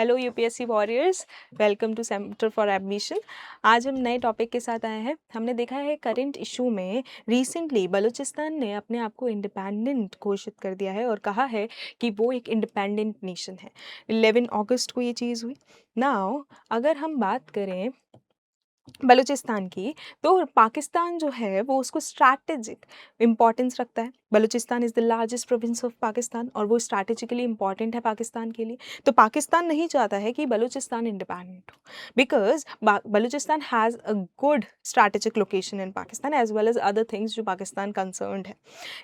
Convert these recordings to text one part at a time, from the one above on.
Hello UPSC warriors, welcome to centre for admission. आज हम नए टॉपिक के साथ आए हैं। हमने देखा है करंट इशू में रिसेंटली बलूचिस्तान ने अपने आप को इंडिपेंडेंट घोषित कर दिया है और कहा है कि वो एक इंडिपेंडेंट नेशन है। 11 अगस्त को ये चीज़ हुई। नाउ अगर हम बात करें बलूचिस्तान की, तो पाकिस्तान जो है वो उसको स्ट्रैटेजिक इम्पॉर्टेंस रखता है। Balochistan is the largest province of Pakistan और वो स्ट्रैटेजिकली इम्पॉर्टेंट है पाकिस्तान के लिए। तो पाकिस्तान नहीं चाहता है कि बलूचिस्तान इंडिपेंडेंट हो, because Balochistan has a good strategic location in Pakistan as well as other things जो पाकिस्तान कंसर्न्ड है।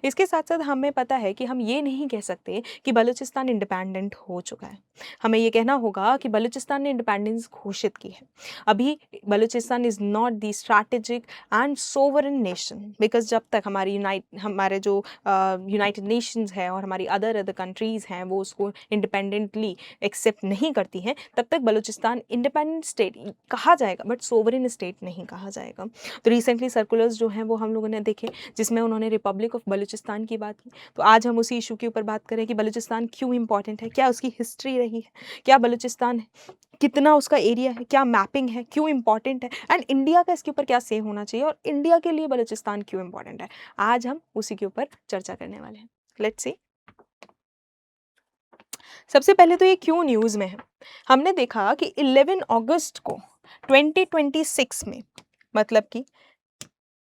इसके साथ साथ हमें पता है कि हम ये नहीं कह सकते कि बलूचिस्तान इंडिपेंडेंट हो चुका है। हमें ये कहना होगा कि बलूचिस्तान ने इंडिपेंडेंस घोषित की है। अभी Balochistan is not the strategic and sovereign nation, because जब तक हमारे जो यूनाइटेड नेशंस है और हमारी अदर कंट्रीज़ हैं वो उसको इंडिपेंडेंटली एक्सेप्ट नहीं करती हैं, तब तक बलूचिस्तान इंडिपेंडेंट स्टेट कहा जाएगा बट सोवरन स्टेट नहीं कहा जाएगा। तो रिसेंटली सर्कुलर्स जो हैं वो हम लोगों ने देखे जिसमें उन्होंने रिपब्लिक ऑफ बलूचिस्तान की बात की। तो आज हम उसी इशू के ऊपर बात करें कि बलूचिस्तान क्यों इंपॉर्टेंट है, क्या उसकी हिस्ट्री रही है, क्या बलूचिस्तान कितना उसका एरिया है, क्या मैपिंग है, क्यों इंपॉर्टेंट है, एंड इंडिया का इसके ऊपर क्या से होना चाहिए और इंडिया के लिए बलूचिस्तान क्यों इंपॉर्टेंट है। आज हम उसी के ऊपर चर्चा करने वाले हैं। Let's see. सबसे पहले तो ये क्यों न्यूज़ में है। हमने देखा कि 11 अगस्त को 2026 में, मतलब कि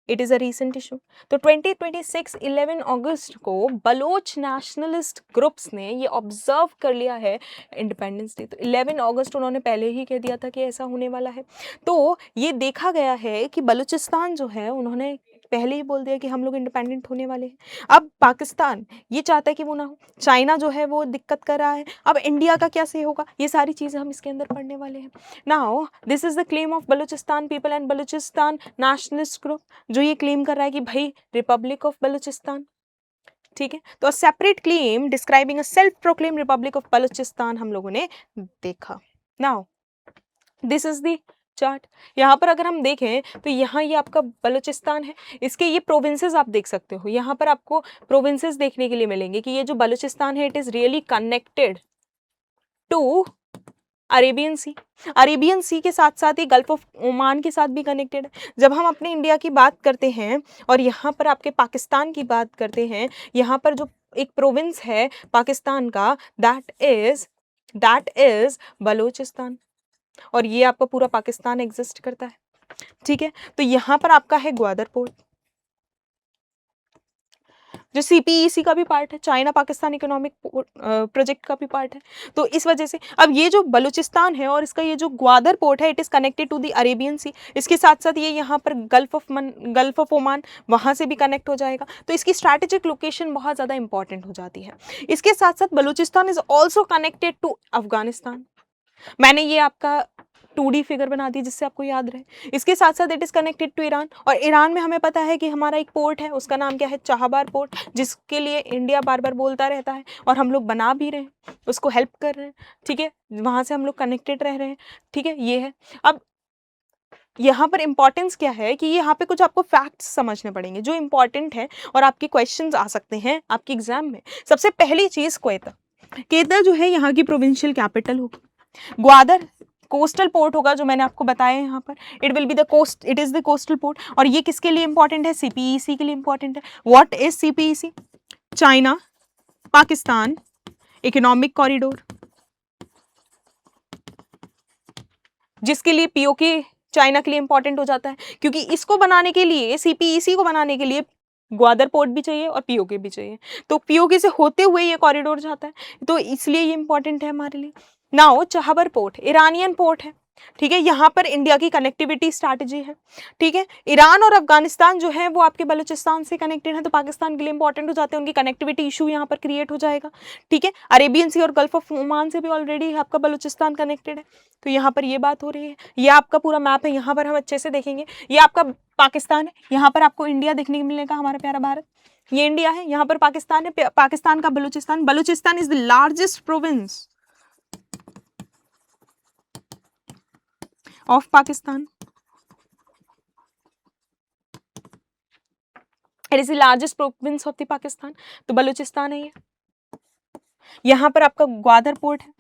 it is a recent issue, तो 2026 11 अगस्त को बलोच नेशनलिस्ट ग्रुप्स ने ये ऑब्जर्व कर लिया है इंडिपेंडेंस डे। तो 11 अगस्त उन्होंने पहले ही कह दिया था कि ऐसा होने वाला है। तो ये देखा गया है कि बलूचिस्तान जो है उन्होंने पहले ही बोल दिया कि हम लोग इंडिपेंडेंट होने वाले हैं। अब पाकिस्तान ये चाहता है कि वो ना हो, चाइना जो है वो दिक्कत कर रहा है, अब इंडिया का क्या से होगा, ये सारी चीज़ें हम इसके अंदर पढ़ने वाले हैं। Now this is the claim of Balochistan people and Balochistan nationalist group, जो ये क्लेम कर रहा है कि भाई रिपब्लिक ऑफ बलूचिस्तान, ठीक है। तो separate claim describing a self proclaim Republic of Balochistan हम लोगों ने देखा। Now this is the chart. यहाँ पर अगर हम देखें तो यहाँ ये आपका बलूचिस्तान है, इसके ये प्रोविंसेस आप देख सकते हो। यहाँ पर आपको प्रोविंसेस देखने के लिए मिलेंगे कि ये जो बलूचिस्तान है it is really connected to Arabian Sea. Arabian Sea के साथ साथ ही गल्फ ऑफ ओमान के साथ भी कनेक्टेड है। जब हम अपने इंडिया की बात करते हैं और यहाँ पर आपके पाकिस्तान की बात करते हैं, यहाँ पर जो एक प्रोविंस है पाकिस्तान का दैट इज बलूचिस्तान, और ये आपका पूरा पाकिस्तान एग्जिस्ट करता है, ठीक है। तो यहाँ पर आपका है ग्वादर पोर्ट जो सीपीईसी का भी पार्ट है, चाइना पाकिस्तान इकोनॉमिक प्रोजेक्ट का भी पार्ट है। तो इस वजह से अब ये जो बलूचिस्तान है और इसका ये जो ग्वादर पोर्ट है it is connected to the Arabian Sea. इसके साथ साथ ये यहाँ पर गल्फ ऑफ ओमान वहाँ से भी कनेक्ट हो जाएगा। तो इसकी स्ट्रैटेजिक लोकेशन बहुत ज़्यादा इंपॉर्टेंट हो जाती है। इसके साथ साथ Balochistan is also connected to Afghanistan. मैंने ये आपका 2D फिगर बना दी जिससे आपको याद रहे। इसके साथ साथ it is connected to Iran, और ईरान में हमें पता है कि हमारा एक पोर्ट है, उसका नाम क्या है, चाहबार पोर्ट, जिसके लिए इंडिया बार बार बोलता रहता है और हम लोग बना भी रहे हैं, उसको हेल्प कर रहे हैं, ठीक है। वहाँ से हम लोग कनेक्टेड रह रहे हैं, ठीक है। ये है। अब यहाँ पर इंपॉर्टेंस क्या है कि यहाँ पे कुछ आपको फैक्ट्स समझने पड़ेंगे जो इंपॉर्टेंट है और आपके क्वेश्चंस आ सकते हैं आपके एग्जाम में। सबसे पहली चीज़ क्वेता, केता जो है यहाँ की प्रोविंशियल कैपिटल होगी। ग्वादर कोस्टल पोर्ट होगा जो मैंने आपको बताया यहाँ पर, it will be the coast, it is the coastal port. और ये किसके लिए इंपॉर्टेंट है, सीपीईसी के लिए इंपॉर्टेंट है। What is CPEC, China Pakistan economic corridor, जिसके लिए पीओके चाइना के लिए इंपॉर्टेंट हो जाता है, क्योंकि इसको बनाने के लिए, सीपीईसी को बनाने के लिए ग्वादर पोर्ट भी चाहिए और पीओके भी चाहिए। तो पीओके से होते हुए ये कॉरिडोर जाता है, तो इसलिए ये इंपॉर्टेंट है हमारे लिए। नाउ चाहबर पोर्ट ईरानियन पोर्ट है, ठीक है। यहाँ पर इंडिया की कनेक्टिविटी स्ट्रैटेजी है, ठीक है। ईरान और अफगानिस्तान जो है वो आपके बलूचिस्तान से कनेक्टेड है, तो पाकिस्तान के लिए इंपॉर्टेंट हो जाते हैं, उनकी कनेक्टिविटी इशू यहाँ पर क्रिएट हो जाएगा, ठीक है। अरेबियन सी और गल्फ ऑफ ओमान से भी ऑलरेडी आपका बलूचिस्तान कनेक्टेड है, तो यहाँ पर ये बात हो रही है। ये आपका पूरा मैप है, यहाँ पर हम अच्छे से देखेंगे। ये आपका पाकिस्तान है, यहाँ पर आपको इंडिया देखने को मिलेगा, हमारा प्यारा भारत। ये इंडिया है, यहाँ पर पाकिस्तान है, पाकिस्तान का Balochistan. Balochistan is the largest province of Pakistan, it is the largest province of the Pakistan. तो बलूचिस्तान है ये। यहाँ पर आपका ग्वादर पोर्ट है,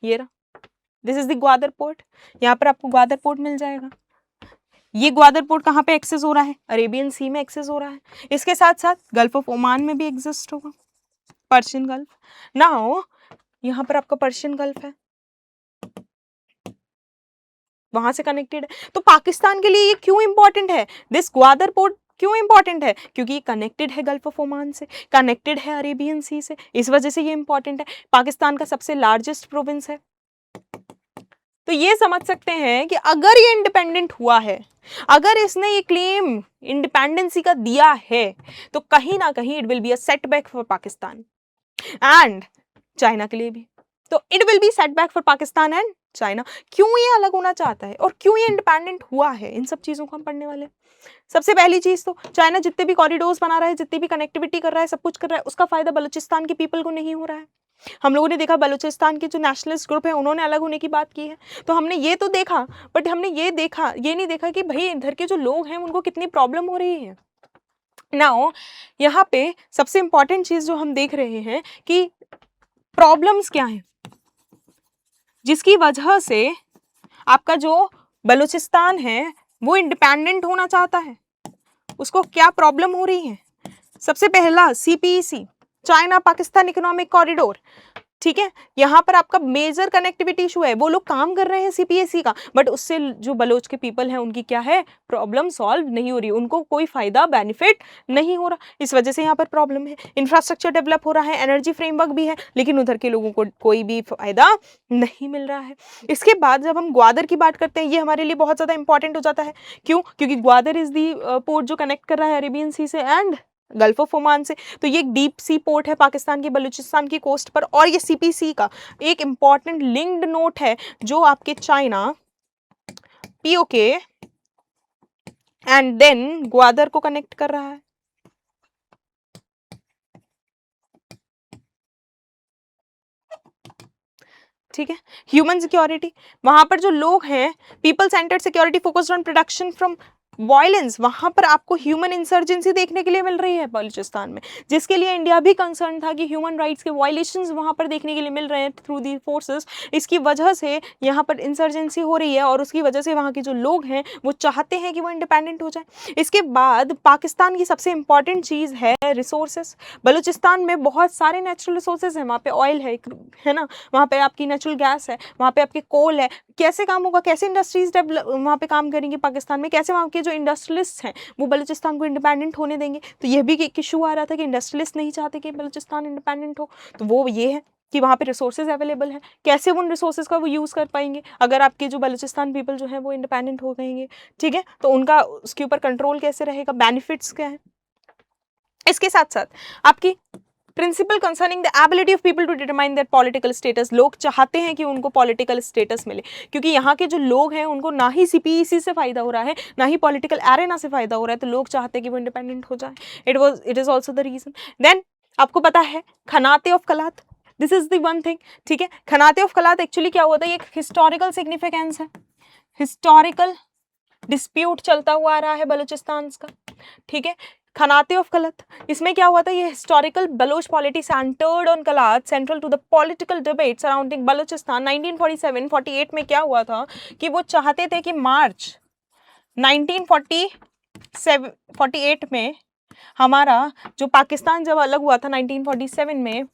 ये रहा, this is the Gwadar port. यहाँ पर आपको ग्वादर पोर्ट मिल जाएगा। ये ग्वादर पोर्ट कहाँ पे एक्सेस हो रहा है? अरेबियन सी में एक्सेस हो रहा है। इसके साथ साथ गल्फ ऑफ ओमान में भी एग्जिस्ट होगा, पर्शियन गल्फ। नाउ यहाँ पर आपका पर्शियन गल्फ है, वहां से कनेक्टेड है। तो पाकिस्तान के लिए ये क्यों इंपॉर्टेंट है? दिस ग्वादर पोर्ट क्यों इंपॉर्टेंट है? क्योंकि ये कनेक्टेड है गल्फ ऑफ ओमान से, कनेक्टेड है अरेबियन सी से, इस वजह से ये इंपॉर्टेंट है। पाकिस्तान का सबसे लार्जेस्ट प्रोविंस है। तो ये समझ सकते हैं कि अगर ये इंडिपेंडेंट हुआ है, अगर इसने ये क्लेम इंडिपेंडेंसी का दिया है, तो कहीं ना कहीं it will be a setback for Pakistan and China के लिए भी। तो it will B setback for Pakistan and China. क्यों ये अलग होना चाहता है और क्यों ये इंडिपेंडेंट हुआ है, इन सब चीजों को हम पढ़ने वाले हैं। सबसे पहली चीज तो चाइना जितने भी कॉरिडोर्स बना रहा है, जितनी भी कनेक्टिविटी कर रहा है, सब कुछ कर रहा है, उसका फायदा बलूचिस्तान के पीपल को नहीं हो रहा है। हम लोगों ने देखा बलूचिस्तान के जो नेशनलिस्ट ग्रुप है उन्होंने अलग होने की बात की है, तो हमने ये तो देखा, बट हमने ये नहीं देखा कि भाई इधर के जो लोग हैं उनको कितनी प्रॉब्लम हो रही है। नाउ यहाँ पे सबसे इंपॉर्टेंट चीज जो हम देख रहे हैं कि प्रॉब्लम्स क्या है जिसकी वजह से आपका जो बलूचिस्तान है वो इंडिपेंडेंट होना चाहता है, उसको क्या प्रॉब्लम हो रही है। सबसे पहला CPEC, China Pakistan economic corridor, ठीक है। यहाँ पर आपका मेजर कनेक्टिविटी इशू है, वो लोग काम कर रहे हैं CPEC का, बट उससे जो बलोच के पीपल हैं उनकी क्या है, प्रॉब्लम सॉल्व नहीं हो रही, उनको कोई फायदा बेनिफिट नहीं हो रहा, इस वजह से यहाँ पर प्रॉब्लम है। इंफ्रास्ट्रक्चर डेवलप हो रहा है, एनर्जी फ्रेमवर्क भी है, लेकिन उधर के लोगों को कोई भी फायदा नहीं मिल रहा है। इसके बाद जब हम ग्वादर की बात करते हैं, ये हमारे लिए बहुत ज़्यादा इंपॉर्टेंट हो जाता है। क्यों? क्योंकि ग्वादर इज दी पोर्ट जो कनेक्ट कर रहा है अरेबियन सी से एंड गल्फ ऑफ ओमान से। तो ये एक डीप सी पोर्ट है पाकिस्तान की बलूचिस्तान की कोस्ट पर, और ये CPC का एक इंपॉर्टेंट लिंक्ड नोट है जो आपके China, POK and then Gwadar को कनेक्ट कर रहा है। ठीक है। ह्यूमन सिक्योरिटी, वहां पर जो लोग हैं, people centred security focused on production from violence, वहां पर आपको ह्यूमन इंसर्जेंसी देखने के लिए मिल रही है बलूचिस्तान में, जिसके लिए इंडिया भी कंसर्न था कि ह्यूमन राइट्स के वायलेशंस वहां पर देखने के लिए मिल रहे हैं थ्रू दी फोर्सेस। इसकी वजह से यहाँ पर इंसर्जेंसी हो रही है और उसकी वजह से वहाँ के जो लोग हैं वो चाहते हैं कि वो इंडिपेंडेंट हो जाए। इसके बाद पाकिस्तान की सबसे इंपॉर्टेंट चीज़ है रिसोर्सेज। बलूचिस्तान में बहुत सारे नेचुरल रिसोर्सेज हैं, वहाँ पे ऑयल है ना, वहाँ पे आपकी नेचुरल गैस है, वहाँ पे आपके कोल है। कैसे काम होगा, कैसे इंडस्ट्रीज डेवलप वहाँ पे काम करेंगे पाकिस्तान में, कैसे वहाँ के जो इंडस्ट्रियलिस्ट हैं वो बलूचिस्तान को इंडिपेंडेंट होने देंगे। तो ये भी एक इशू आ रहा था कि इंडस्ट्रियलिस्ट नहीं चाहते कि बलूचिस्तान इंडिपेंडेंट हो। तो वो ये है कि वहाँ पे रिसोर्सेज अवेलेबल है, कैसे उन रिसोर्सेज का वो यूज़ कर पाएंगे अगर आपके जो बलूचिस्तान पीपल जो है वो इंडिपेंडेंट हो गएंगे। ठीक है, तो उनका उसके ऊपर कंट्रोल कैसे रहेगा, बेनिफिट्स क्या है। इसके साथ साथ आपकी principle concerning the ability of people to determine their political status, लोग चाहते हैं कि उनको पॉलिटिकल स्टेटस मिले, क्योंकि यहाँ के जो लोग हैं उनको ना ही CPEC से फायदा हो रहा है, ना ही पॉलिटिकल एरेना से फायदा हो रहा है, तो लोग चाहते हैं कि वो इंडिपेंडेंट हो जाए। It is also the reason. Then आपको पता है khanate of Kalat, this is the one thing. ठीक है, खनाते ऑफ कलात एक्चुअली क्या होता है, ये हिस्टोरिकल सिग्निफिकेंस है, हिस्टोरिकल डिस्प्यूट चलता हुआ आ रहा है बलूचिस्तान का। ठीक है, खनाते ऑफ कलत, इसमें क्या हुआ था, ये historical Baloch polity centred on Kalat central to the political debate surrounding Balochistan. 1947-48 में क्या हुआ था कि वो चाहते थे कि मार्च 1948 में हमारा जो पाकिस्तान जब अलग हुआ था 1947 में,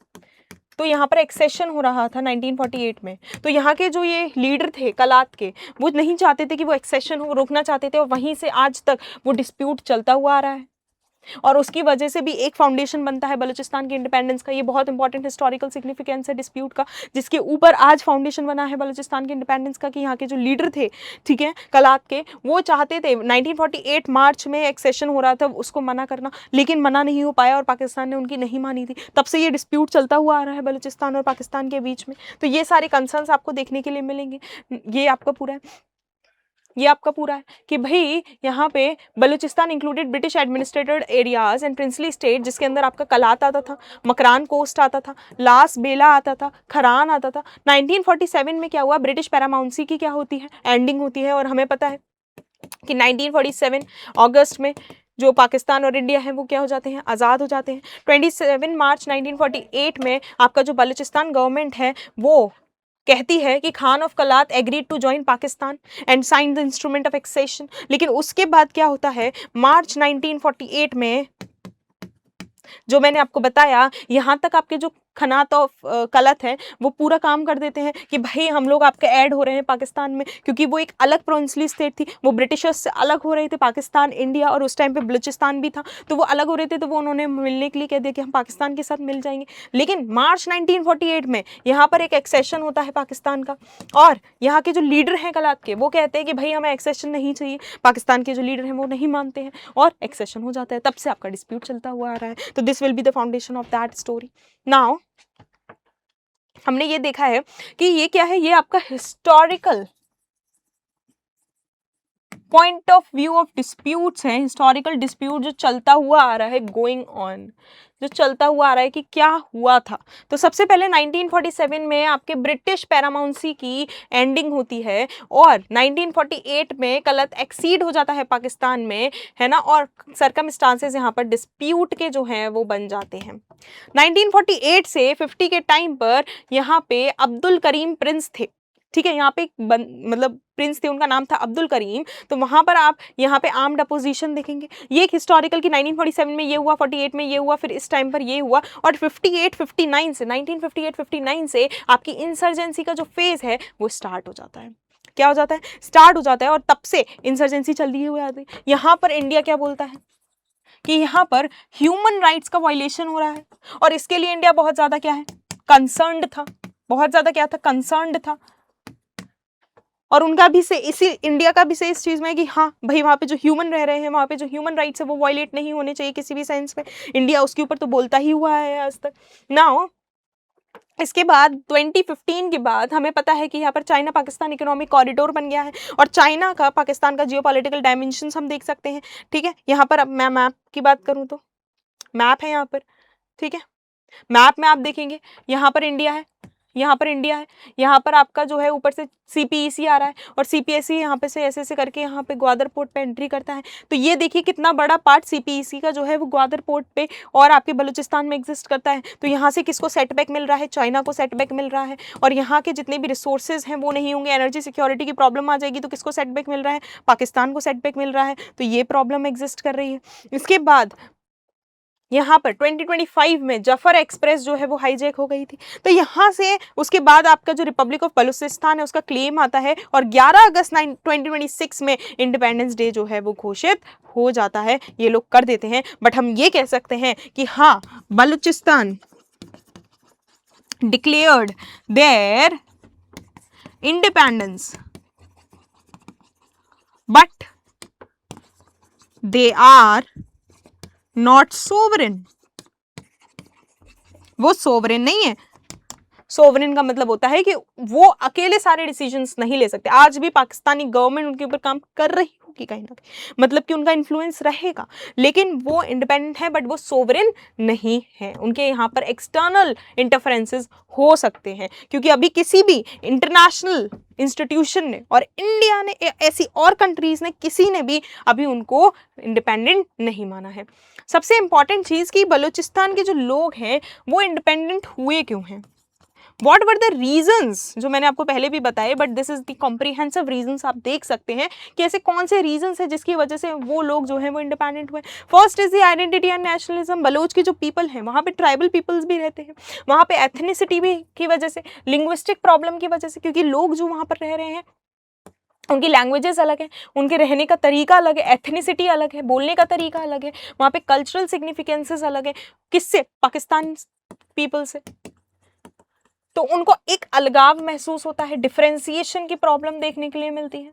तो यहाँ पर एक्सेशन हो रहा था 1948 में। तो यहाँ के जो ये लीडर थे कलात के, वो नहीं चाहते थे कि वो एक्सेशन हो, रोकना चाहते थे, और वहीं से आज तक वो डिस्प्यूट चलता हुआ आ रहा है। और उसकी वजह से भी एक फाउंडेशन बनता है बलूचिस्तान के इंडिपेंडेंस का। ये बहुत इंपॉर्टेंट हिस्टोरिकल सिग्निफिकेंस है डिस्प्यूट का, जिसके ऊपर आज फाउंडेशन बना है बलूचिस्तान के इंडिपेंडेंस का, कि यहाँ के जो लीडर थे, ठीक है, कलात के, वो चाहते थे 1948 मार्च में एक्सेशन हो रहा था उसको मना करना, लेकिन मना नहीं हो पाया और पाकिस्तान ने उनकी नहीं मानी थी। तब से ये डिस्प्यूट चलता हुआ आ रहा है बलूचिस्तान और पाकिस्तान के बीच में। तो ये सारे कंसर्न्स आपको देखने के लिए मिलेंगे। ये आपका पूरा है कि भाई यहाँ पे Balochistan included British administrated areas and princely state, जिसके अंदर आपका कलात आता था, मकरान कोस्ट आता था, लास बेला आता था, खरान आता था। 1947 में क्या हुआ, ब्रिटिश पैरामाउंसी की क्या होती है, एंडिंग होती है, और हमें पता है कि 1947 अगस्त में जो पाकिस्तान और इंडिया है वो क्या हो जाते हैं, आज़ाद हो जाते हैं। 27 मार्च 1948 में आपका जो बलूचिस्तान गवर्नमेंट है वो कहती है कि Khan of Kalat agreed to join Pakistan and sign the instrument of accession. लेकिन उसके बाद क्या होता है, मार्च 1948 में जो मैंने आपको बताया, यहां तक आपके जो खनात ऑफ कलत है वो पूरा काम कर देते हैं कि भाई हम लोग आपके ऐड हो रहे हैं पाकिस्तान में, क्योंकि वो एक अलग प्रोविंसली स्टेट थी, वो ब्रिटिशर्स से अलग हो रहे थे, पाकिस्तान, इंडिया और उस टाइम पे बलूचिस्तान भी था, तो वो अलग हो रहे थे, तो वो उन्होंने मिलने के लिए कह दिया कि हम पाकिस्तान के साथ मिल जाएंगे। लेकिन मार्च 1948 में यहाँ पर एक एक्सेशन होता है पाकिस्तान का, और यहाँ के जो लीडर हैं कलात के, वो कहते हैं कि भाई हमें एक्सेशन नहीं चाहिए, पाकिस्तान के जो लीडर हैं वो नहीं मानते हैं और एक्सेशन हो जाता है। तब से आपका डिस्प्यूट चलता हुआ आ रहा है। तो this will be the foundation of that story. Now हमने ये देखा है कि ये क्या है, ये आपका historical point of view of disputes है, हिस्टोरिकल डिस्प्यूट जो चलता हुआ आ रहा है, गोइंग ऑन, जो चलता हुआ आ रहा है कि क्या हुआ था। तो सबसे पहले 1947 में आपके ब्रिटिश पैरामाउंसी की एंडिंग होती है और 1948 में कलत एक्सीड हो जाता है पाकिस्तान में, है ना, और सरकमस्टांसेस यहाँ पर डिस्प्यूट के जो हैं वो बन जाते हैं। 1948 से 50 के टाइम पर यहाँ पे अब्दुल करीम प्रिंस थे, ठीक है, यहाँ पे मतलब प्रिंस थे, उनका नाम था अब्दुल करीम। तो वहां पर आप यहाँ पे आर्म्ड अपोजिशन देखेंगे, ये एक हिस्टोरिकल की 1947 में ये हुआ, 48 में ये हुआ, फिर इस टाइम पर ये हुआ, और 58-59 से 1958-59 से आपकी इंसर्जेंसी का जो फेज है वो स्टार्ट हो जाता है। क्या हो जाता है, स्टार्ट हो जाता है, और तब से इंसर्जेंसी चल रही हुई आती है। यहाँ पर इंडिया क्या बोलता है कि यहाँ पर ह्यूमन राइट्स का वायलेशन हो रहा है, और इसके लिए इंडिया बहुत ज्यादा क्या है, कंसर्न्ड था, बहुत ज्यादा क्या था, कंसर्न्ड था। और उनका भी से इसी इंडिया का भी से इस चीज में कि हाँ भाई वहाँ पे जो ह्यूमन रह रहे हैं, वहाँ पे जो ह्यूमन राइट्स है वो वायलेट नहीं होने चाहिए किसी भी सेंस में। इंडिया उसके ऊपर तो बोलता ही हुआ है आज तक। नाउ इसके बाद 2015 के बाद हमें पता है कि यहाँ पर चाइना पाकिस्तान इकोनॉमिक कॉरिडोर बन गया है, और चाइना का पाकिस्तान का जियोपॉलिटिकल डायमेंशंस हम देख सकते हैं, ठीक है। यहाँ पर अब मैं मैप की बात करूँ तो मैप है यहाँ पर, ठीक है, मैप में आप देखेंगे यहाँ पर इंडिया है, यहाँ पर इंडिया है, यहाँ पर आपका जो है ऊपर से CPEC आ रहा है, और CPEC यहाँ पे से ऐसे ऐसे करके यहाँ पे ग्वादर पोर्ट पे एंट्री करता है। तो ये देखिए कितना बड़ा पार्ट CPEC का जो है वो ग्वादर पोर्ट पे और आपके बलूचिस्तान में एग्जिस्ट करता है। तो यहाँ से किसको सेटबैक मिल रहा है, चाइना को सेटबैक मिल रहा है, और यहाँ के जितने भी रिसोर्सेज हैं वो नहीं होंगे, एनर्जी सिक्योरिटी की प्रॉब्लम आ जाएगी, तो किसको सेटबैक मिल रहा है, पाकिस्तान को सेटबैक मिल रहा है। तो ये प्रॉब्लम एग्जिस्ट कर रही है। इसके बाद यहाँ पर 2025 में जफर एक्सप्रेस जो है वो हाईजैक हो गई थी। तो यहाँ से उसके बाद आपका जो रिपब्लिक ऑफ बलूचिस्तान है उसका क्लेम आता है, और 11 अगस्त 2026 में इंडिपेंडेंस डे जो है वो घोषित हो जाता है। ये लोग कर देते हैं, बट हम ये कह सकते हैं कि हाँ, Balochistan declared their independence, but they are not sovereign. वो सोवरेन नहीं है। सोवरेन का मतलब होता है कि वो अकेले सारे डिसीजंस नहीं ले सकते। आज भी पाकिस्तानी गवर्नमेंट उनके ऊपर काम कर रही होगी कहीं ना कहीं, मतलब कि उनका इन्फ्लुएंस रहेगा, लेकिन वो इंडिपेंडेंट है, बट वो सोवरेन नहीं है। उनके यहाँ पर एक्सटर्नल इंटरफेरेंसेस हो सकते हैं, क्योंकि अभी किसी भी इंटरनेशनल इंस्टीट्यूशन ने और इंडिया ने, ऐसी और कंट्रीज ने, किसी ने भी अभी उनको इंडिपेंडेंट नहीं माना है। सबसे इंपॉर्टेंट चीज कि बलूचिस्तान के जो लोग हैं वो इंडिपेंडेंट हुए क्यों हैं, What were the reasons, जो मैंने आपको पहले भी बताए, but this is the comprehensive reasons. आप देख सकते हैं कि ऐसे कौन से रीजंस हैं जिसकी वजह से वो लोग जो हैं वो इंडिपेंडेंट हुए। First is the identity and nationalism. Baloch की जो पीपल हैं वहाँ पे ट्राइबल पीपल्स भी रहते हैं, वहाँ पे एथनिसिटी भी की वजह से, लिंग्विस्टिक प्रॉब्लम की वजह से, क्योंकि लोग जो वहाँ पर रह रहे हैं उनकी लैंग्वेजेस अलग है, उनके रहने का तरीका अलग है, एथनिसिटी अलग है, बोलने का तरीका अलग है, वहाँ पे कल्चरल सिग्निफिकेंसेस अलग है। किससे, पाकिस्तान पीपल से। तो उनको एक अलगाव महसूस होता है, डिफरेंशिएशन की प्रॉब्लम देखने के लिए मिलती है,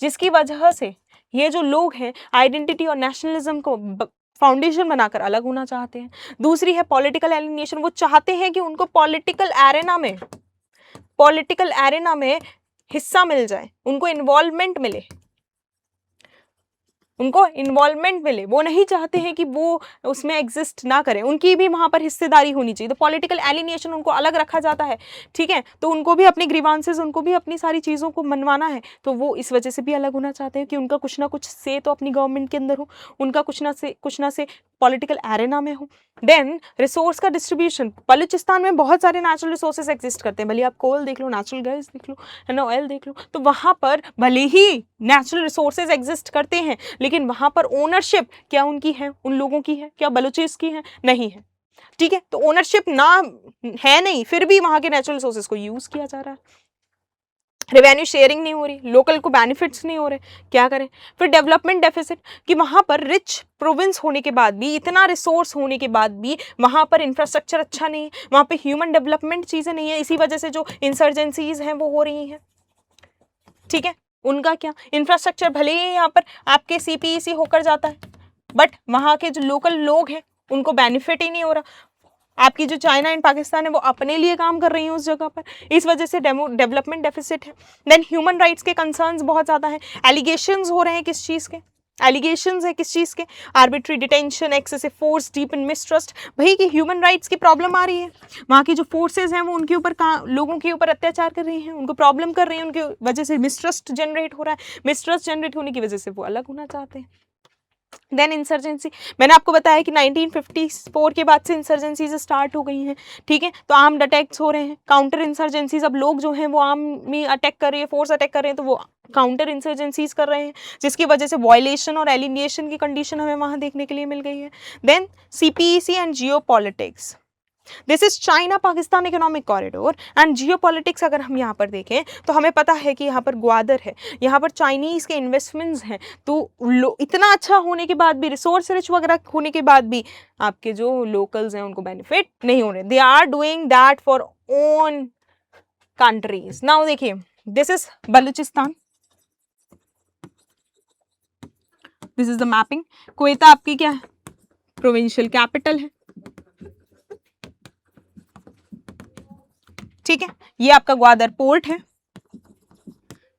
जिसकी वजह से ये जो लोग हैं आइडेंटिटी और नेशनलिज्म को फाउंडेशन बनाकर अलग होना चाहते हैं। दूसरी है पॉलिटिकल एलिनेशन। वो चाहते हैं कि उनको पॉलिटिकल एरेना में हिस्सा मिल जाए, उनको इन्वॉल्वमेंट मिले, उनको इन्वॉल्वमेंट मिले। वो नहीं चाहते हैं कि वो उसमें एग्जिस्ट ना करें, उनकी भी वहाँ पर हिस्सेदारी होनी चाहिए। तो पॉलिटिकल एलिनेशन, उनको अलग रखा जाता है, ठीक है। तो उनको भी अपने ग्रीवांसेस, उनको भी अपनी सारी चीज़ों को मनवाना है, तो वो इस वजह से भी अलग होना चाहते हैं कि उनका कुछ ना कुछ से तो अपनी गवर्नमेंट के अंदर हो, उनका कुछ ना से पॉलिटिकल एरेना में हो। देन रिसोर्स का डिस्ट्रीब्यूशन, बलूचिस्तान में बहुत सारे नेचुरल रिसोर्सेज एग्जिस्ट करते हैं, भले आप कोल देख लो, नेचुरल गैस देख लो, है ना, ऑयल देख लो, तो वहाँ पर भले ही नेचुरल रिसोर्सेज एग्जिस्ट करते हैं, लेकिन वहाँ पर ओनरशिप क्या उनकी है, उन लोगों की है, क्या बलूचिस की है, नहीं है, ठीक है। तो ओनरशिप ना है नहीं, फिर भी वहाँ के नेचुरल रिसोर्सेज को यूज किया जा रहा है, रेवेन्यू शेयरिंग नहीं हो रही, लोकल को बेनिफिट्स नहीं हो रहे, क्या करें। फिर डेवलपमेंट डेफिसिट, कि वहाँ पर रिच प्रोविंस होने के बाद भी, इतना रिसोर्स होने के बाद भी वहाँ पर इंफ्रास्ट्रक्चर अच्छा नहीं है, वहाँ पे ह्यूमन डेवलपमेंट चीज़ें नहीं है, इसी वजह से जो इंसर्जेंसीज हैं वो हो रही हैं, ठीक है। उनका क्या इंफ्रास्ट्रक्चर, भले ही यहाँ पर आपके CPEC होकर जाता है, बट वहाँ के जो लोकल लोग हैं उनको बेनिफिट ही नहीं हो रहा। आपकी जो चाइना एंड पाकिस्तान है वो अपने लिए काम कर रही है उस जगह पर, इस वजह से डेवलपमेंट डेफिसिट है। देन ह्यूमन राइट्स के कंसर्न्स बहुत ज़्यादा हैं, एलिगेशंस हो रहे हैं किस चीज़ के, एलिगेशंस है किस चीज़ के, arbitrary detention, excessive force, deep in mistrust, भाई कि ह्यूमन राइट्स की प्रॉब्लम आ रही है, वहाँ की जो फोर्सेज हैं वो उनके ऊपर लोगों के ऊपर अत्याचार कर रही हैं, उनको प्रॉब्लम कर रही हैं, उनकी वजह से मिसट्रस्ट जनरेट हो रहा है, मिसट्रस्ट जनरेट होने की वजह से वो अलग होना चाहते हैं। देन इंसर्जेंसी, मैंने आपको बताया कि 1954 के बाद से इंसर्जेंसीज स्टार्ट हो गई हैं, ठीक है। तो आर्म्ड अटैक्स हो रहे हैं, काउंटर इंसर्जेंसीज, अब लोग जो हैं वो आर्मी अटैक कर रहे हैं, फोर्स अटैक कर रहे हैं, तो वो काउंटर इंसर्जेंसीज कर रहे हैं, जिसकी वजह से वायलेशन और एलिनिएशन की कंडीशन हमें वहाँ देखने के लिए मिल गई है। Then CPEC and geopolitics, this is China Pakistan economic corridor and geopolitics. अगर हम यहाँ पर देखें तो हमें पता है कि यहाँ पर ग्वादर है, यहाँ पर चाइनीज़ के इन्वेस्टमेंट्स हैं, तो इतना अच्छा होने के बाद भी, रिसोर्स रिच वगैरह होने के बाद भी आपके जो लोकल्स हैं उनको बेनिफिट नहीं हो रहे, they are doing that for own countries. Now देखिए, this is Baluchistan, this is the mapping. Quetta आपकी क्या है, प्रोविंशियल कैपिटल है, ठीक है। ये आपका ग्वादर पोर्ट है,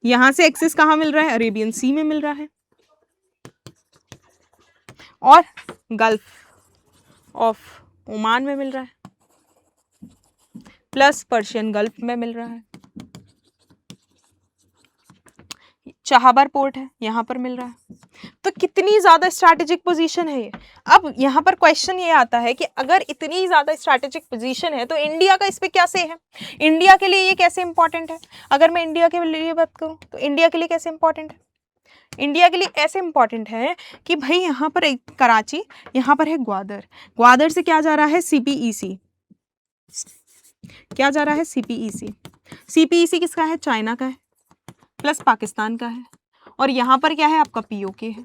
यहां से एक्सेस कहां मिल रहा है, अरेबियन सी में मिल रहा है, और गल्फ ऑफ ओमान में मिल रहा है, प्लस पर्शियन गल्फ में मिल रहा है, चाहबार पोर्ट है यहां पर मिल रहा है। तो कितनी ज्यादा स्ट्रैटेजिक पोजीशन है ये। अब यहाँ पर क्वेश्चन ये आता है कि अगर इतनी ज्यादा स्ट्रैटेजिक पोजीशन है तो इंडिया का इस पे क्या से है, इंडिया के लिए ये कैसे इंपॉर्टेंट है। अगर मैं इंडिया के लिए बात करूँ तो इंडिया के लिए कैसे इंपॉर्टेंट है, इंडिया के लिए ऐसे इंपॉर्टेंट है कि भाई यहाँ पर एक कराची, यहाँ पर है ग्वादर, ग्वादर से क्या जा रहा है, CPEC, क्या जा रहा है, CPEC, CPEC किसका है, चाइना का है, प्लस पाकिस्तान का है, और यहाँ पर क्या है आपका POK है,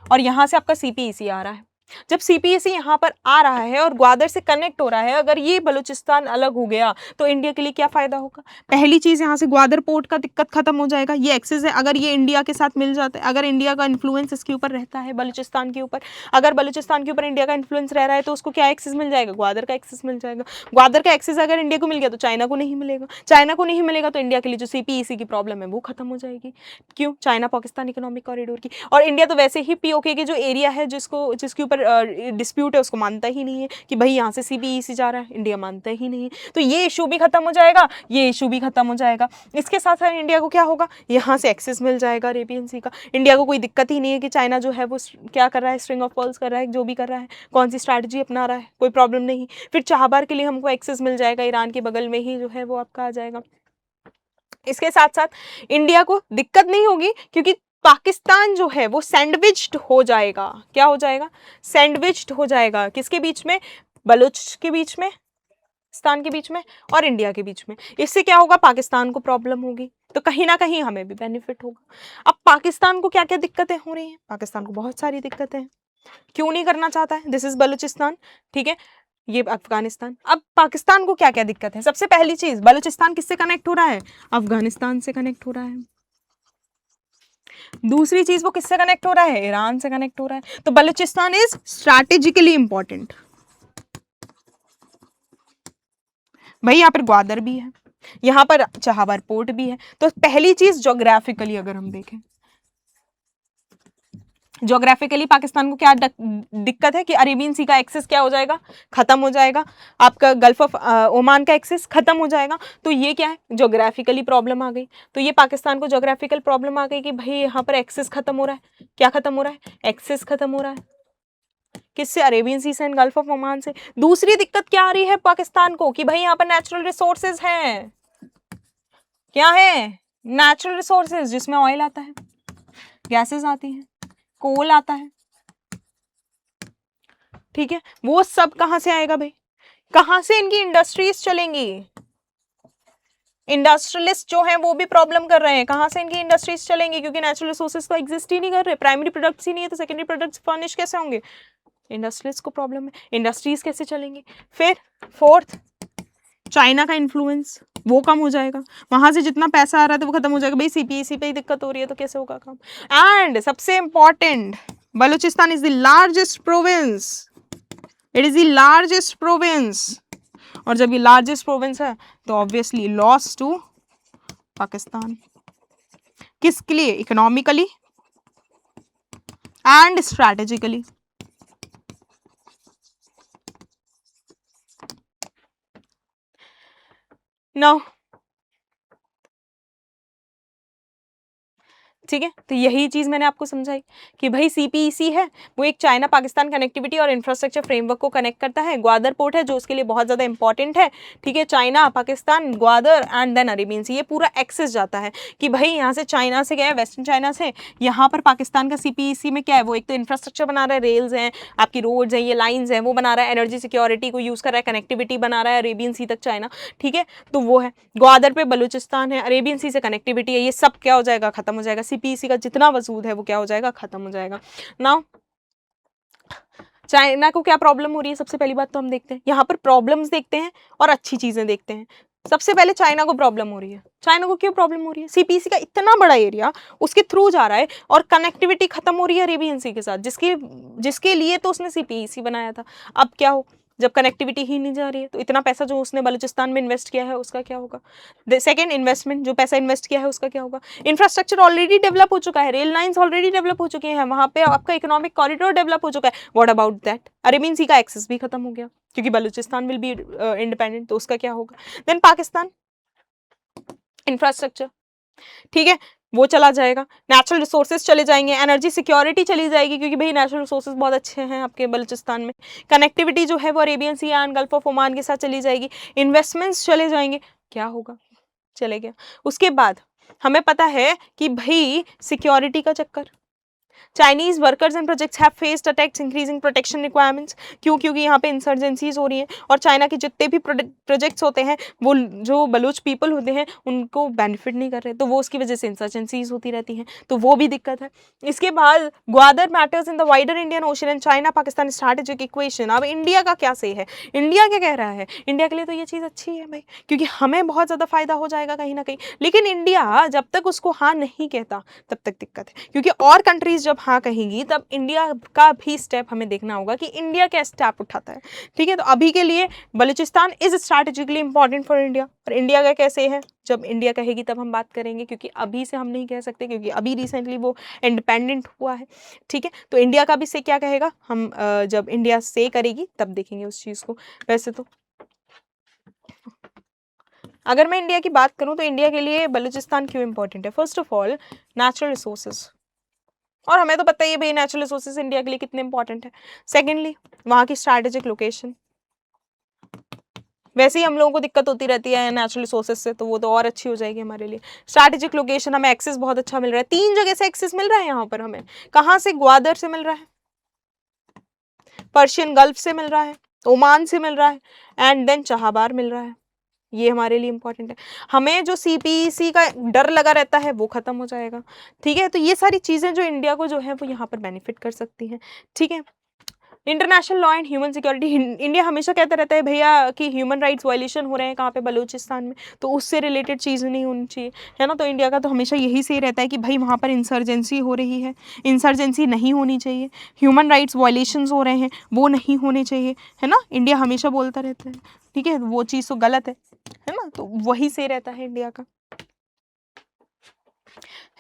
और यहाँ से आपका CPEC आ रहा है। जब CPEC यहाँ पर आ रहा है और ग्वादर से कनेक्ट हो रहा है, अगर ये बलूचिस्तान अलग हो गया तो इंडिया के लिए क्या फायदा होगा। पहली चीज यहाँ से ग्वादर पोर्ट का दिक्कत खत्म हो जाएगा, ये एक्सेस है, अगर ये इंडिया के साथ मिल जाता है, अगर इंडिया का इन्फ्लुएंस इसके ऊपर रहता है बलूचिस्तान के ऊपर, अगर बलूचिस्तान के ऊपर इंडिया का इन्फ्लुएंस रह रहा है तो उसको क्या एक्सेस मिल जाएगा, ग्वादर का एक्सेस मिल जाएगा। ग्वादर का एक्सेस अगर इंडिया को मिल गया तो चाइना को नहीं मिलेगा, चाइना को नहीं मिलेगा तो इंडिया के लिए जो CPEC की प्रॉब्लम है वो खत्म हो जाएगी। क्यों, चाइना पाकिस्तान इकोनॉमिक कॉरिडोर की, और इंडिया तो वैसे ही POK के जो एरिया है जिसके ऊपर डिस्प्यूट है उसको मानता ही नहीं है कि भाई यहाँ से CPEC जा रहा है, इंडिया मानता ही नहीं है। तो ये इशू भी खत्म हो जाएगा, ये इशू भी खत्म हो जाएगा। इसके साथ साथ इंडिया को क्या होगा, यहाँ से एक्सेस मिल जाएगा अरेबियन सी का, इंडिया को कोई दिक्कत ही नहीं है कि चाइना जो है वो क्या कर रहा है, स्ट्रिंग ऑफ पर्ल्स कर रहा है, जो भी कर रहा है, कौन सी स्ट्रैटेजी अपना रहा है, कोई प्रॉब्लम नहीं। फिर चाहबार के लिए हमको एक्सेस मिल जाएगा, ईरान के बगल में ही जो है वो आपका आ जाएगा। इसके साथ साथ इंडिया को दिक्कत नहीं होगी क्योंकि पाकिस्तान जो है वो सैंडविच्ड हो जाएगा, क्या हो जाएगा, सैंडविच्ड हो जाएगा, किसके बीच में, बलूच के बीच में, पाकिस्तान के बीच में और इंडिया के बीच में। इससे क्या होगा, पाकिस्तान को प्रॉब्लम होगी, तो कहीं ना कहीं हमें भी बेनिफिट होगा। अब पाकिस्तान को क्या क्या दिक्कतें हो रही हैं, पाकिस्तान को बहुत सारी दिक्कतें हैं, क्यों नहीं करना चाहता है, दिस इज बलूचिस्तान, ठीक है, ये अफगानिस्तान। अब पाकिस्तान को क्या क्या दिक्कत है, सबसे पहली चीज, बलूचिस्तान किससे कनेक्ट हो रहा है, अफगानिस्तान से कनेक्ट हो रहा है। दूसरी चीज वो किससे कनेक्ट हो रहा है, ईरान से कनेक्ट हो रहा है। तो बलूचिस्तान इज स्ट्रैटेजिकली इंपॉर्टेंट। भाई यहाँ पर ग्वादर भी है, यहाँ पर चाहबार पोर्ट भी है। तो पहली चीज ज्योग्राफिकली अगर हम देखें, ज्योग्राफिकली पाकिस्तान को क्या दिक्कत है कि अरेबियन सी का एक्सेस क्या हो जाएगा, खत्म हो जाएगा, आपका गल्फ ऑफ ओमान का एक्सेस खत्म हो जाएगा। तो ये क्या है, ज्योग्राफिकली प्रॉब्लम आ गई। तो ये पाकिस्तान को ज्योग्राफिकल प्रॉब्लम आ गई कि भाई यहाँ पर एक्सेस खत्म हो रहा है, क्या खत्म हो रहा है, एक्सेस खत्म हो रहा है। किससे? अरेबियन सी से एंड गल्फ ऑफ ओमान से। दूसरी दिक्कत क्या आ रही है पाकिस्तान को कि भाई यहाँ पर नेचुरल रिसोर्सेज हैं। क्या है? नेचुरल रिसोर्सेज, जिसमें ऑयल आता है, गैसेस आती हैं, कोल आता है, ठीक है। वो सब कहां से आएगा भाई? कहां से इनकी इंडस्ट्रीज चलेंगी? इंडस्ट्रियलिस्ट जो है वो भी प्रॉब्लम कर रहे हैं, कहां से इनकी इंडस्ट्रीज चलेंगी, क्योंकि नेचुरल रिसोर्सेज तो एग्जिस्ट ही नहीं कर रहे, प्राइमरी प्रोडक्ट्स ही नहीं है, तो सेकेंडरी प्रोडक्ट्स फर्निश कैसे होंगे? इंडस्ट्रियलिस्ट को प्रॉब्लम है, इंडस्ट्रीज कैसे चलेंगी? फिर फोर्थ, चाइना का इन्फ्लुएंस, वो कम हो जाएगा, वहां से जितना पैसा आ रहा था वो खत्म हो जाएगा। भाई सीपीईसी पे ही दिक्कत हो रही है तो कैसे होगा काम? एंड सबसे important, Balochistan is the largest province, it is the largest province, और जब ये लार्जेस्ट प्रोविंस है तो ऑब्वियसली लॉस टू पाकिस्तान। किसके लिए? Economically and strategically. नाउ ठीक है, तो यही चीज मैंने आपको समझाई कि भाई सीपीईसी है वो एक चाइना पाकिस्तान कनेक्टिविटी और इंफ्रास्ट्रक्चर फ्रेमवर्क को कनेक्ट करता है। ग्वादर पोर्ट है जो उसके लिए बहुत ज्यादा इंपॉर्टेंट है, ठीक है। China, Pakistan, Gwadar and then Arabian Sea, ये पूरा एक्सेस जाता है कि भाई यहाँ से चाइना से गया है, वेस्टर्न चाइना से, यहाँ पर पाकिस्तान का सीपीईसी में क्या है, वो एक तो इंफ्रास्ट्रक्चर बना रहा है, रेल्स हैं, आपकी रोड्स हैं, ये लाइन्स हैं, वो बना रहा है, एनर्जी सिक्योरिटी को यूज कर रहा है, कनेक्टिविटी बना रहा है अरेबियन सी तक चाइना, ठीक है। तो वो है, ग्वादर पे बलूचिस्तान है, अरेबियन सी से कनेक्टिविटी है, ये सब क्या हो जाएगा? खत्म हो जाएगा। सीपीईसी का जितना वजूद है वो क्या हो जाएगा? खत्म हो जाएगा। नाउ चाइना को क्या प्रॉब्लम हो रही है? सबसे पहली बात तो हम देखते हैं, यहाँ पर प्रॉब्लम्स देखते हैं और अच्छी चीजें देखते हैं। सबसे पहले चाइना को प्रॉब्लम हो रही है। चाइना को क्यों प्रॉब्लम हो रही है? सीपीसी का इतना बड़ा एरिया उसके थ्रू जा रहा है और कनेक्टिविटी खत्म हो रही है अरेबियन सी के साथ, जिसके लिए तो उसने सीपीसी बनाया था। अब क्या हो, जब कनेक्टिविटी ही नहीं जा रही है तो इतना पैसा जो उसने बलूचिस्तान में इन्वेस्ट किया है उसका क्या होगा? सेकेंड, इन्वेस्टमेंट, जो पैसा इन्वेस्ट किया है उसका क्या होगा? इंफ्रास्ट्रक्चर ऑलरेडी डेवलप हो चुका है, रेल लाइंस ऑलरेडी डेवलप हो चुके हैं, वहां पे आपका इकोनॉमिक कॉरिडोर डेवलप हो चुका है। What about that? अरेबियन सी का एक्सेस भी खत्म हो गया क्योंकि बलूचिस्तान विल बी इंडिपेंडेंट, तो उसका क्या होगा? देन पाकिस्तान, इंफ्रास्ट्रक्चर, ठीक है, वो चला जाएगा, नेचुरल रिसोर्सेज चले जाएंगे, एनर्जी सिक्योरिटी चली जाएगी क्योंकि भाई नेचुरल रिसोर्सेज बहुत अच्छे हैं आपके बलूचिस्तान में, कनेक्टिविटी जो है वो Arabian sea and gulf of Oman के साथ चली जाएगी, इन्वेस्टमेंट्स चले जाएंगे, क्या होगा? चले गया। उसके बाद हमें पता है कि भाई सिक्योरिटी का चक्कर, Chinese workers and projects have faced attacks increasing protection requirements. क्यों? क्योंकि यहाँ पे इंसर्जेंसीज हो रही हैं और चाइना के जितने भी प्रोजेक्ट्स होते हैं वो जो बलूच पीपल होते हैं उनको बेनिफिट नहीं कर रहे, तो वो उसकी वजह से इंसर्जेंसीज होती रहती हैं, तो वो भी दिक्कत है। इसके बाद Gwadar matters in the wider Indian ocean and China Pakistan strategic equation. अब इंडिया का क्या सही है? इंडिया क्या कह रहा है? इंडिया के लिए तो ये चीज़ अच्छी है भाई, क्योंकि हमें बहुत ज़्यादा फायदा हो जाएगा कहीं ना कहीं, लेकिन इंडिया जब तक उसको हाँ नहीं कहता तब तक दिक्कत है, क्योंकि और कंट्रीज जब हाँ कहेंगी तब इंडिया का भी स्टेप हमें देखना होगा कि इंडिया क्या स्टेप उठाता है, ठीक है। तो अभी के लिए Balochistan is strategically important for India, और इंडिया का कैसे है जब इंडिया कहेगी तब हम बात करेंगे, क्योंकि अभी से हम नहीं कह सकते, क्योंकि अभी रिसेंटली वो इंडिपेंडेंट हुआ है, ठीक है। तो इंडिया का भी से क्या कहेगा हम जब इंडिया से करेगी तब देखेंगे उस चीज़ को। वैसे तो अगर मैं इंडिया की बात करूं तो इंडिया के लिए बलूचिस्तान क्यों इंपॉर्टेंट है? First of all natural resources, और हमें तो पता ही है भाई नेचुरल रिसोर्सेज इंडिया के लिए कितने इंपॉर्टेंट है। सेकेंडली वहाँ की स्ट्रैटेजिक लोकेशन, वैसे ही हम लोगों को दिक्कत होती रहती है नेचुरल रिसोर्सेज से, तो वो तो और अच्छी हो जाएगी हमारे लिए। स्ट्रैटेजिक लोकेशन, हमें एक्सेस बहुत अच्छा मिल रहा है, 3 जगह से एक्सेस मिल रहा है यहाँ पर हमें। कहाँ से? ग्वादर से मिल रहा है, पर्शियन गल्फ से मिल रहा है, ओमान से मिल रहा है, एंड देन चाहबार मिल रहा है। ये हमारे लिए इंपॉर्टेंट है। हमें जो सीपीसी का डर लगा रहता है वो खत्म हो जाएगा, ठीक है। तो ये सारी चीज़ें जो इंडिया को जो है वो यहाँ पर बेनिफिट कर सकती हैं, ठीक है। International law and human security, India हमेशा कहता रहता है भैया कि ह्यूमन राइट्स वायलेशन हो रहे हैं कहाँ पे? बलूचिस्तान में, तो उससे रिलेटेड चीज़ नहीं होनी चाहिए, है ना। तो इंडिया का तो हमेशा यही सही रहता है कि भाई वहाँ पर इंसर्जेंसी हो रही है, इंसर्जेंसी नहीं होनी चाहिए, ह्यूमन राइट्स वायलेशंस हो रहे हैं वो नहीं होने चाहिए, है ना। इंडिया हमेशा बोलता रहता है, ठीक है। वो चीज़ तो गलत है ना, तो वही सही रहता है इंडिया का।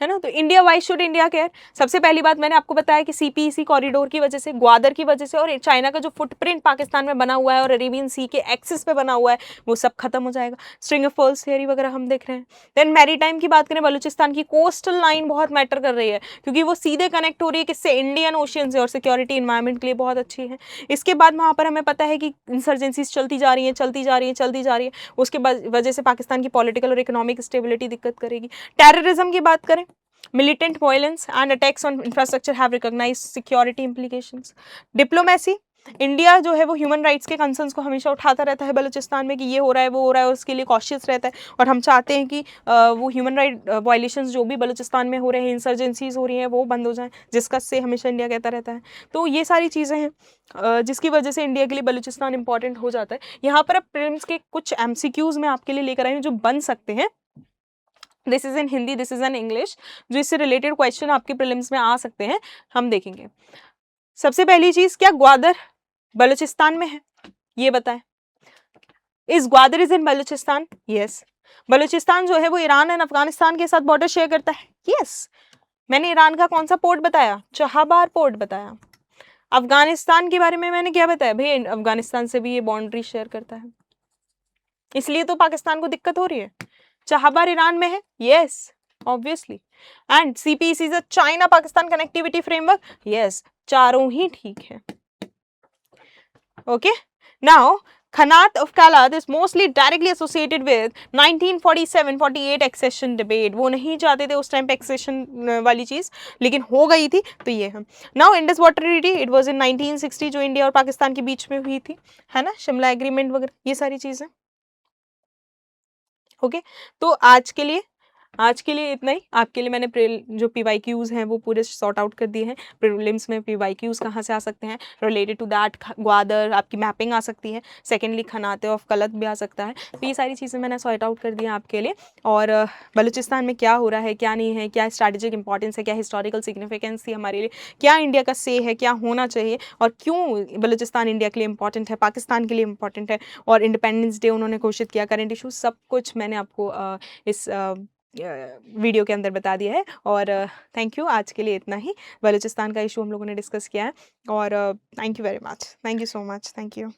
है ना। तो India, why should India care? सबसे पहली बात मैंने आपको बताया कि सीपीईसी कॉरिडोर की वजह से, ग्वादर की वजह से, और चाइना का जो फुटप्रिंट पाकिस्तान में बना हुआ है और अरेबियन सी के एक्सिस पे बना हुआ है, वो सब खत्म हो जाएगा। स्ट्रिंग ऑफ पर्ल्स थियरी वगैरह हम देख रहे हैं। देन मैरीटाइम की बात करें, बलूचिस्तान की कोस्टल लाइन बहुत मैटर कर रही है, क्योंकि वो सीधे कनेक्ट हो रही है किससे? इंडियन ओशियन से, और सिक्योरिटी इन्वायरमेंट के लिए बहुत अच्छी है। इसके बाद वहाँ पर हमें पता है कि इंसर्जेंसीज चलती जा रही हैं, चलती जा रही हैं, चलती जा रही है। उसके वजह से पाकिस्तान की पॉलिटिकल और इकोनॉमिक स्टेबिलिटी दिक्कत करेगी। टेररिज्म की बात करें, militant violence and attacks on infrastructure have recognized security implications. Diplomacy, India जो है वो ह्यूमन राइट्स के कंसर्न्स को हमेशा उठाता रहता है बलूचिस्तान में कि ये हो रहा है, वो हो रहा है, उसके लिए कॉशियस रहता है, और हम चाहते हैं कि वो ह्यूमन राइट वायलेशंस जो भी बलूचिस्तान में हो रहे हैं, इंसर्जेंसीज हो रही हैं, वो बंद हो जाएं, जिसका से हमेशा इंडिया कहता रहता है। तो ये सारी चीज़ें हैं जिसकी वजह से इंडिया के लिए बलूचिस्तान इंपॉर्टेंट हो जाता है। यहाँ पर अब प्रीलिम्स के कुछ MCQs मैं आपके लिए लेकर आई हूँ जो बन सकते हैं। This is in Hindi, this is in English, जो इससे रिलेटेड क्वेश्चन आपके प्रीलिम्स में आ सकते हैं, हम देखेंगे। सबसे पहली चीज, क्या ग्वादर बलूचिस्तान में है? ये बताएं। इस Gwadar is in Balochistan? Yes. Balochistan जो है वो ईरान एंड अफगानिस्तान के साथ बॉर्डर शेयर करता है? यस। मैंने ईरान का कौन सा पोर्ट बताया? चहाबार पोर्ट बताया। अफगानिस्तान के बारे में मैंने क्या बताया? भाई अफगानिस्तान से भी ये बाउंड्री शेयर करता है, इसलिए तो पाकिस्तान को दिक्कत हो रही है। चहाबार ईरान में है? Yes, obviously. And CPEC is a China Pakistan connectivity framework? Yes, चारों ही ठीक है। Okay, now Khanat of Kalat is mostly directly associated with 1947-48 accession debate. वो नहीं चाहते थे उस टाइम पे एक्सेशन वाली चीज, लेकिन हो गई थी, तो ये है। Now Indus water treaty, it was in 1960, जो इंडिया और पाकिस्तान के बीच में हुई थी, है ना, शिमला एग्रीमेंट वगैरह, ये सारी चीजें। ओके, तो आज के लिए इतना ही। आपके लिए मैंने जो PYQs हैं वो पूरे सॉर्ट आउट कर दिए हैं। प्रीलिम्स में PYQs कहाँ से आ सकते हैं रिलेटेड टू दैट, ग्वादर आपकी मैपिंग आ सकती है, सेकेंडली खनाते ऑफ कलत भी आ सकता है। तो ये सारी चीज़ें मैंने सॉर्ट आउट कर दी हैं आपके लिए। और बलूचिस्तान में क्या हो रहा है, क्या नहीं है, क्या स्ट्रैटेजिक इंपॉर्टेंस है, क्या हिस्टोरिकल सिग्निफिकेंस थी हमारे लिए, क्या इंडिया का से है, क्या होना चाहिए, और क्यों बलूचिस्तान इंडिया के लिए इंपॉर्टेंट है, पाकिस्तान के लिए इंपॉर्टेंट है, और इंडिपेंडेंस डे उन्होंने घोषित किया, करंट इशूज, सब कुछ मैंने आपको इस वीडियो के अंदर बता दिया है। और थैंक यू, आज के लिए इतना ही। बलूचिस्तान का इशू हम लोगों ने डिस्कस किया है, और thank you very much, thank you so much, thank you.